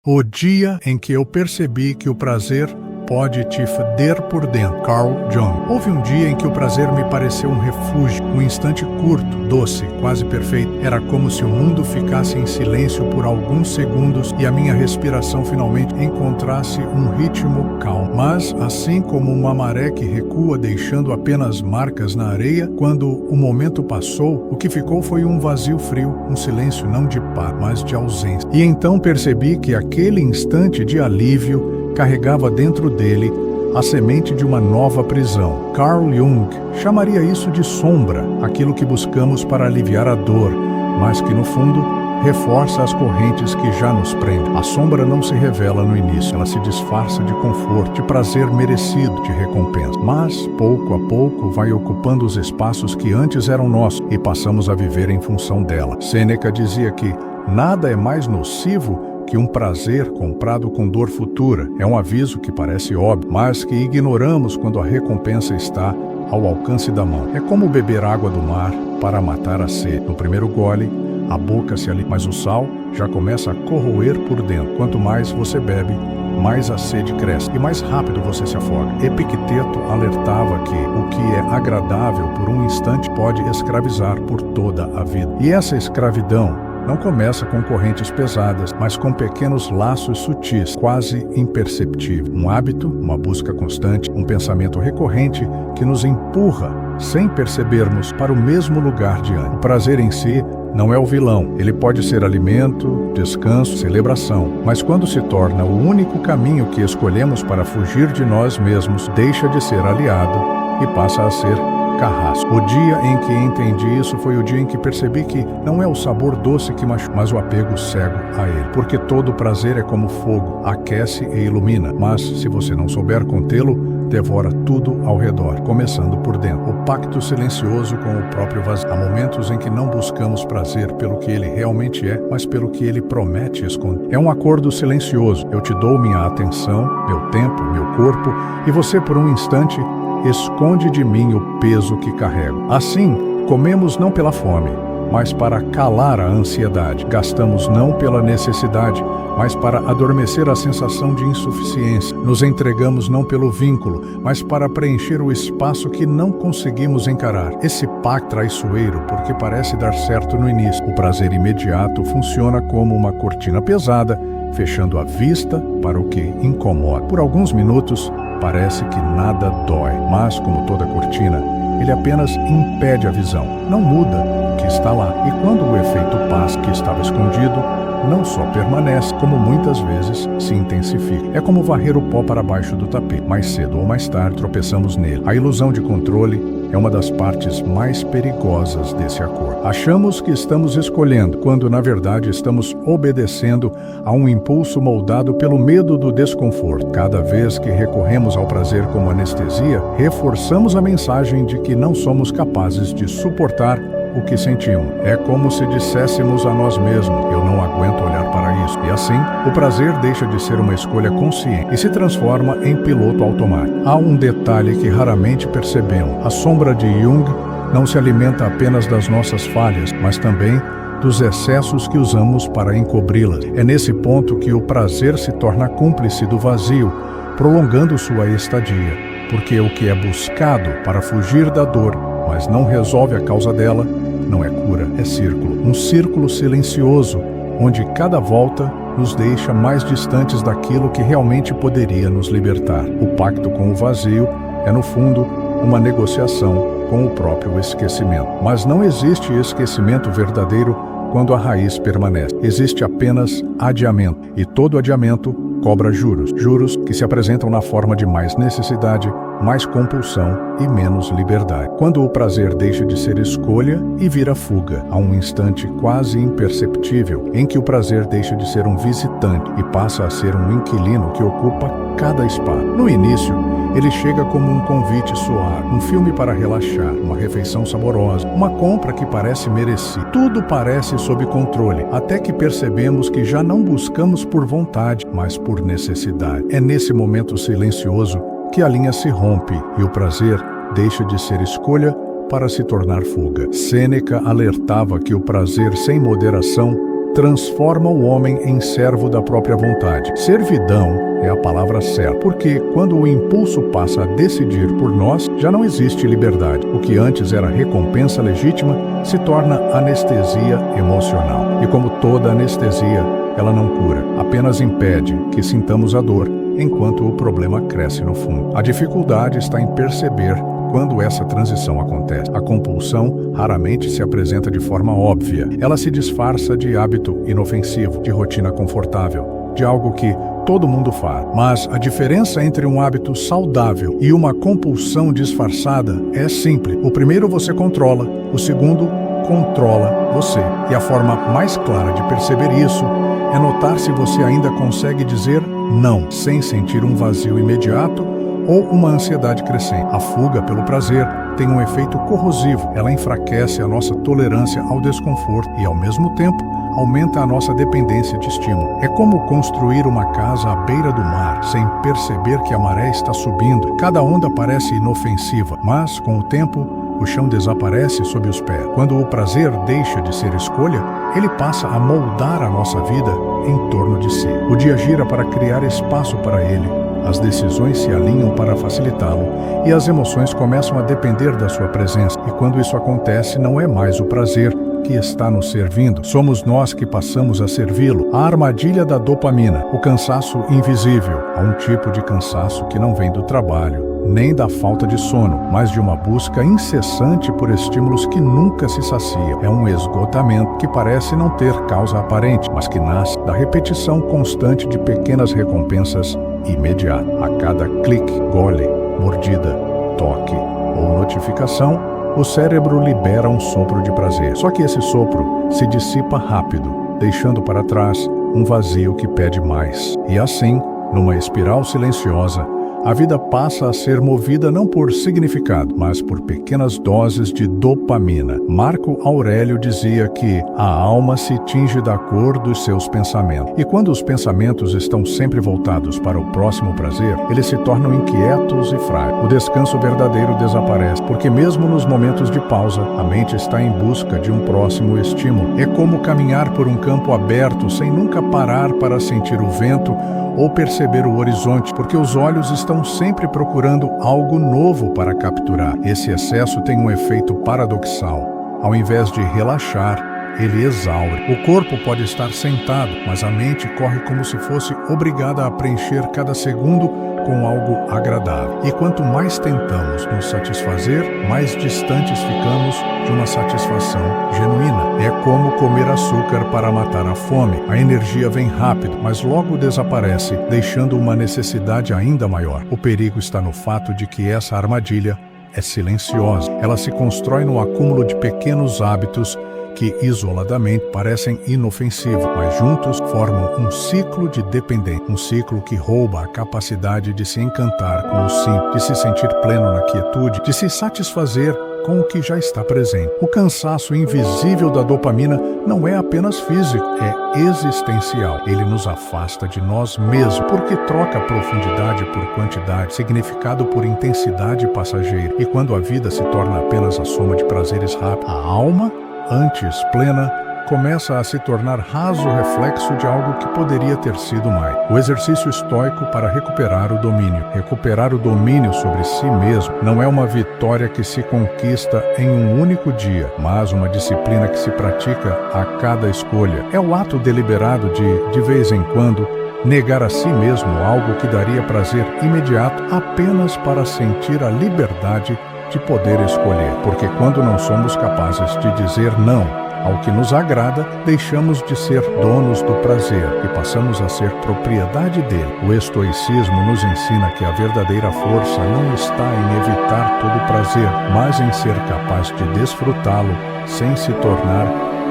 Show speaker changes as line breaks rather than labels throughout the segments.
O dia em que eu percebi que o prazer pode te foder por dentro. Carl Jung. Houve um dia em que o prazer me pareceu um refúgio, um instante curto, doce, quase perfeito. Era como se o mundo ficasse em silêncio por alguns segundos e a minha respiração finalmente encontrasse um ritmo calmo. Mas, assim como uma maré que recua deixando apenas marcas na areia, quando o momento passou, o que ficou foi um vazio frio, um silêncio não de paz, mas de ausência. E então percebi que aquele instante de alívio carregava dentro dele a semente de uma nova prisão. Carl Jung chamaria isso de sombra, aquilo que buscamos para aliviar a dor, mas que no fundo reforça as correntes que já nos prendem. A sombra não se revela no início, ela se disfarça de conforto, de prazer merecido, de recompensa. Mas, pouco a pouco, vai ocupando os espaços que antes eram nossos e passamos a viver em função dela. Sêneca dizia que nada é mais nocivo que um prazer comprado com dor futura. É um aviso que parece óbvio, mas que ignoramos quando a recompensa está ao alcance da mão. É como beber água do mar para matar a sede. No primeiro gole, a boca se alivia, mas o sal já começa a corroer por dentro. Quanto mais você bebe, mais a sede cresce e mais rápido você se afoga. Epicteto alertava que o que é agradável por um instante pode escravizar por toda a vida. E essa escravidão não começa com correntes pesadas, mas com pequenos laços sutis, quase imperceptíveis. Um hábito, uma busca constante, um pensamento recorrente que nos empurra, sem percebermos, para o mesmo lugar de antes. O prazer em si não é o vilão. Ele pode ser alimento, descanso, celebração. Mas quando se torna o único caminho que escolhemos para fugir de nós mesmos, deixa de ser aliado e passa a ser carrasco. O dia em que entendi isso foi o dia em que percebi que não é o sabor doce que machuca, mas o apego cego a ele. Porque todo prazer é como fogo, aquece e ilumina. Mas, se você não souber contê-lo, devora tudo ao redor, começando por dentro. O pacto silencioso com o próprio vazio. Há momentos em que não buscamos prazer pelo que ele realmente é, mas pelo que ele promete esconder. É um acordo silencioso. Eu te dou minha atenção, meu tempo, meu corpo, e você, por um instante, esconde de mim o peso que carrego. Assim, comemos não pela fome, mas para calar a ansiedade. Gastamos não pela necessidade, mas para adormecer a sensação de insuficiência. Nos entregamos não pelo vínculo, mas para preencher o espaço que não conseguimos encarar. Esse pacto traiçoeiro, porque parece dar certo no início. O prazer imediato funciona como uma cortina pesada, fechando a vista para o que incomoda. Por alguns minutos, parece que nada dói, mas, como toda cortina, ele apenas impede a visão, não muda o que está lá. E quando o efeito passa, que estava escondido, não só permanece, como muitas vezes se intensifica. É como varrer o pó para baixo do tapete. Mais cedo ou mais tarde, tropeçamos nele. A ilusão de controle é uma das partes mais perigosas desse acordo. Achamos que estamos escolhendo, quando na verdade estamos obedecendo a um impulso moldado pelo medo do desconforto. Cada vez que recorremos ao prazer como anestesia, reforçamos a mensagem de que não somos capazes de suportar o que sentimos. É como se disséssemos a nós mesmos: eu não aguento olhar para isso. E assim, o prazer deixa de ser uma escolha consciente e se transforma em piloto automático. Há um detalhe que raramente percebemos. A sombra de Jung não se alimenta apenas das nossas falhas, mas também dos excessos que usamos para encobri-las. É nesse ponto que o prazer se torna cúmplice do vazio, prolongando sua estadia, porque o que é buscado para fugir da dor, mas não resolve a causa dela, não é cura, é círculo. Um círculo silencioso, onde cada volta nos deixa mais distantes daquilo que realmente poderia nos libertar. O pacto com o vazio é, no fundo, uma negociação com o próprio esquecimento. Mas não existe esquecimento verdadeiro quando a raiz permanece. Existe apenas adiamento, e todo adiamento cobra juros. Juros que se apresentam na forma de mais necessidade, mais compulsão e menos liberdade. Quando o prazer deixa de ser escolha e vira fuga, há um instante quase imperceptível em que o prazer deixa de ser um visitante e passa a ser um inquilino que ocupa cada espaço. No início, ele chega como um convite suave, um filme para relaxar, uma refeição saborosa, uma compra que parece merecer. Tudo parece sob controle, até que percebemos que já não buscamos por vontade, mas por necessidade. É nesse momento silencioso que a linha se rompe e o prazer deixa de ser escolha para se tornar fuga. Sêneca alertava que o prazer sem moderação transforma o homem em servo da própria vontade. Servidão é a palavra certa, porque quando o impulso passa a decidir por nós, já não existe liberdade. O que antes era recompensa legítima se torna anestesia emocional. E como toda anestesia, ela não cura, apenas impede que sintamos a dor, enquanto o problema cresce no fundo. A dificuldade está em perceber quando essa transição acontece. A compulsão raramente se apresenta de forma óbvia. Ela se disfarça de hábito inofensivo, de rotina confortável, de algo que todo mundo faz. Mas a diferença entre um hábito saudável e uma compulsão disfarçada é simples. O primeiro você controla, o segundo controla você. E a forma mais clara de perceber isso é notar se você ainda consegue dizer não, sem sentir um vazio imediato ou uma ansiedade crescente. A fuga pelo prazer tem um efeito corrosivo. Ela enfraquece a nossa tolerância ao desconforto e, ao mesmo tempo, aumenta a nossa dependência de estímulo. É como construir uma casa à beira do mar, sem perceber que a maré está subindo. Cada onda parece inofensiva, mas, com o tempo, o chão desaparece sob os pés. Quando o prazer deixa de ser escolha, ele passa a moldar a nossa vida em torno de si. O dia gira para criar espaço para ele. As decisões se alinham para facilitá-lo e as emoções começam a depender da sua presença. E quando isso acontece, não é mais o prazer que está nos servindo, somos nós que passamos a servi-lo. A armadilha da dopamina, o cansaço invisível. Há um tipo de cansaço que não vem do trabalho, nem da falta de sono, mas de uma busca incessante por estímulos que nunca se saciam. É um esgotamento que parece não ter causa aparente, mas que nasce da repetição constante de pequenas recompensas imediatas. A cada clique, gole, mordida, toque ou notificação, o cérebro libera um sopro de prazer. Só que esse sopro se dissipa rápido, deixando para trás um vazio que pede mais. E assim, numa espiral silenciosa, a vida passa a ser movida não por significado, mas por pequenas doses de dopamina. Marco Aurélio dizia que a alma se tinge da cor dos seus pensamentos. E quando os pensamentos estão sempre voltados para o próximo prazer, eles se tornam inquietos e frágeis. O descanso verdadeiro desaparece, porque mesmo nos momentos de pausa, a mente está em busca de um próximo estímulo. É como caminhar por um campo aberto sem nunca parar para sentir o vento ou perceber o horizonte, porque os olhos estão sempre procurando algo novo para capturar. Esse excesso tem um efeito paradoxal. Ao invés de relaxar, ele exaure. O corpo pode estar sentado, mas a mente corre como se fosse obrigada a preencher cada segundo com algo agradável. E quanto mais tentamos nos satisfazer, mais distantes ficamos de uma satisfação genuína. É como comer açúcar para matar a fome. A energia vem rápido, mas logo desaparece, deixando uma necessidade ainda maior. O perigo está no fato de que essa armadilha é silenciosa. Ela se constrói no acúmulo de pequenos hábitos que isoladamente parecem inofensivos, mas juntos formam um ciclo de dependência, um ciclo que rouba a capacidade de se encantar com o simples, de se sentir pleno na quietude, de se satisfazer com o que já está presente. O cansaço invisível da dopamina não é apenas físico, é existencial. Ele nos afasta de nós mesmos, porque troca profundidade por quantidade, significado por intensidade passageira. E quando a vida se torna apenas a soma de prazeres rápidos, a alma, antes plena, começa a se tornar raso reflexo de algo que poderia ter sido mais. O exercício estoico para recuperar o domínio. Recuperar o domínio sobre si mesmo não é uma vitória que se conquista em um único dia, mas uma disciplina que se pratica a cada escolha. É o ato deliberado de vez em quando, negar a si mesmo algo que daria prazer imediato apenas para sentir a liberdade de poder escolher, porque quando não somos capazes de dizer não ao que nos agrada, deixamos de ser donos do prazer e passamos a ser propriedade dele. O estoicismo nos ensina que a verdadeira força não está em evitar todo o prazer, mas em ser capaz de desfrutá-lo sem se tornar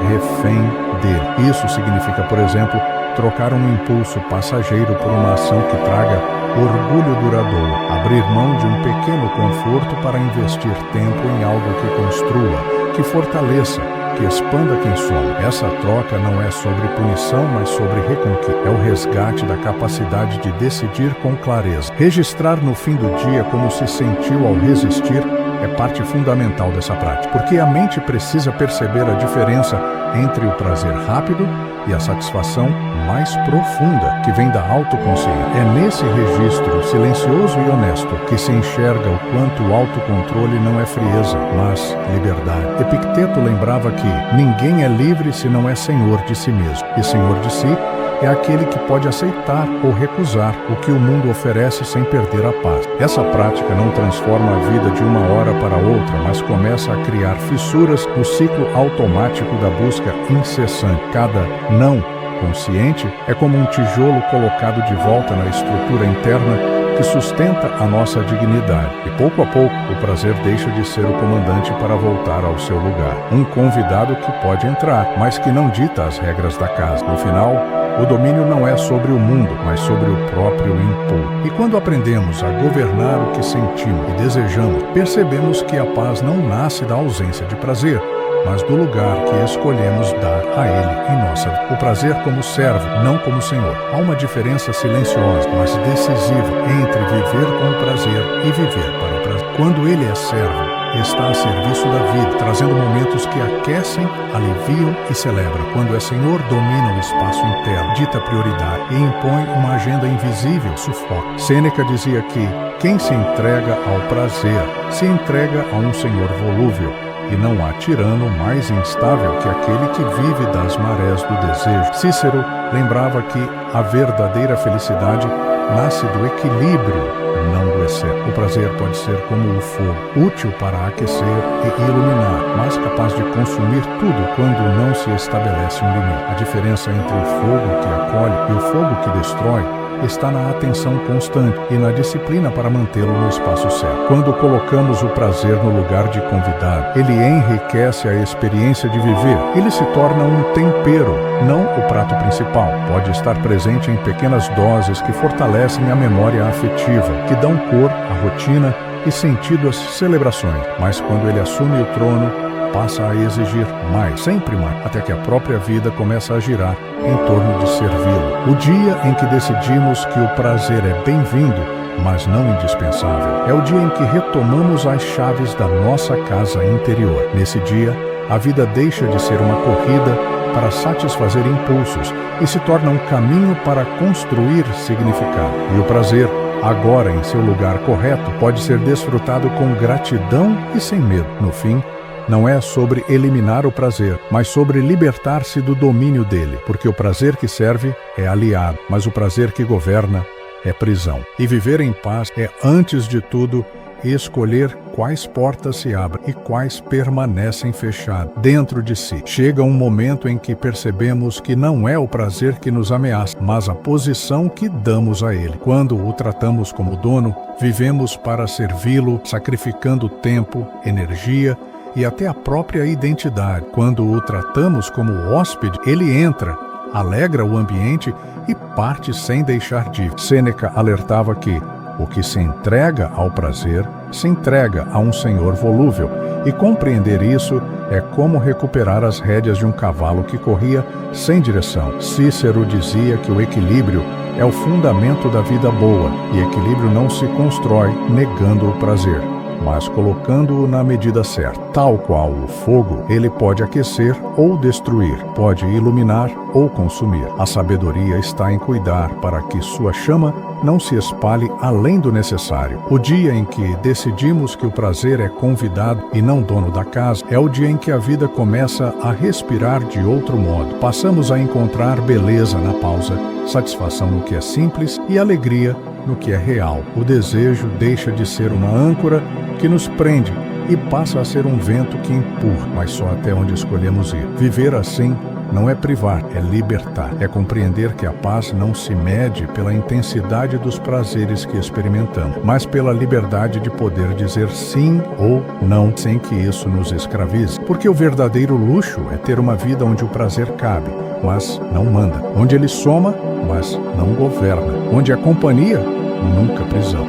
refém dele. Isso significa, por exemplo, trocar um impulso passageiro por uma ação que traga orgulho duradouro, abrir mão de um pequeno conforto para investir tempo em algo que construa, que fortaleça, que expanda quem somos. Essa troca não é sobre punição, mas sobre reconquista. É o resgate da capacidade de decidir com clareza. Registrar no fim do dia como se sentiu ao resistir é parte fundamental dessa prática, porque a mente precisa perceber a diferença entre o prazer rápido e a satisfação mais profunda, que vem da autoconsciência. É nesse registro silencioso e honesto que se enxerga o quanto o autocontrole não é frieza, mas liberdade. Epicteto lembrava que ninguém é livre se não é senhor de si mesmo, e senhor de si é aquele que pode aceitar ou recusar o que o mundo oferece sem perder a paz. Essa prática não transforma a vida de uma hora para outra, mas começa a criar fissuras no ciclo automático da busca incessante. Cada não consciente é como um tijolo colocado de volta na estrutura interna que sustenta a nossa dignidade. E pouco a pouco, o prazer deixa de ser o comandante para voltar ao seu lugar. Um convidado que pode entrar, mas que não dita as regras da casa. No final, o domínio não é sobre o mundo, mas sobre o próprio impulso. E quando aprendemos a governar o que sentimos e desejamos, percebemos que a paz não nasce da ausência de prazer, mas do lugar que escolhemos dar a ele em nossa vida. O prazer como servo, não como senhor. Há uma diferença silenciosa, mas decisiva, entre viver com o prazer e viver para o prazer. Quando ele é servo, está a serviço da vida, trazendo momentos que aquecem, aliviam e celebram. Quando é senhor, domina o espaço interno, dita prioridade e impõe uma agenda invisível, sufoca. Sêneca dizia que quem se entrega ao prazer se entrega a um senhor volúvel, e não há tirano mais instável que aquele que vive das marés do desejo. Cícero lembrava que a verdadeira felicidade nasce do equilíbrio, não do excesso. O prazer pode ser como o fogo, útil para aquecer e iluminar, mas capaz de consumir tudo quando não se estabelece um limite. A diferença entre o fogo que acolhe e o fogo que destrói está na atenção constante e na disciplina para mantê-lo no espaço certo. Quando colocamos o prazer no lugar de convidado, ele enriquece a experiência de viver. Ele se torna um tempero, não o prato principal. Pode estar presente em pequenas doses que fortalecem a memória afetiva, que dão cor à rotina e sentido às celebrações. Mas quando ele assume o trono, passa a exigir mais, sempre mais, até que a própria vida começa a girar em torno de servi-lo. O dia em que decidimos que o prazer é bem-vindo, mas não indispensável, é o dia em que retomamos as chaves da nossa casa interior. Nesse dia, a vida deixa de ser uma corrida para satisfazer impulsos e se torna um caminho para construir significado. E o prazer, agora em seu lugar correto, pode ser desfrutado com gratidão e sem medo. No fim, não é sobre eliminar o prazer, mas sobre libertar-se do domínio dele, porque o prazer que serve é aliado, mas o prazer que governa é prisão. E viver em paz é, antes de tudo, escolher quais portas se abrem e quais permanecem fechadas dentro de si. Chega um momento em que percebemos que não é o prazer que nos ameaça, mas a posição que damos a ele. Quando o tratamos como dono, vivemos para servi-lo, sacrificando tempo, energia e até a própria identidade. Quando o tratamos como hóspede, ele entra, alegra o ambiente e parte sem deixar dívida. Sêneca alertava que o que se entrega ao prazer se entrega a um senhor volúvel, e compreender isso é como recuperar as rédeas de um cavalo que corria sem direção. Cícero dizia que o equilíbrio é o fundamento da vida boa, e equilíbrio não se constrói negando o prazer, mas colocando-o na medida certa. Tal qual o fogo, ele pode aquecer ou destruir, pode iluminar ou consumir. A sabedoria está em cuidar para que sua chama não se espalhe além do necessário. O dia em que decidimos que o prazer é convidado e não dono da casa, é o dia em que a vida começa a respirar de outro modo. Passamos a encontrar beleza na pausa, satisfação no que é simples e alegria no que é real. O desejo deixa de ser uma âncora que nos prende e passa a ser um vento que empurra, mas só até onde escolhemos ir. Viver assim não é privar, é libertar. É compreender que a paz não se mede pela intensidade dos prazeres que experimentamos, mas pela liberdade de poder dizer sim ou não, sem que isso nos escravize. Porque o verdadeiro luxo é ter uma vida onde o prazer cabe, mas não manda. Onde ele soma, mas não governa. Onde a companhia, nunca prisão.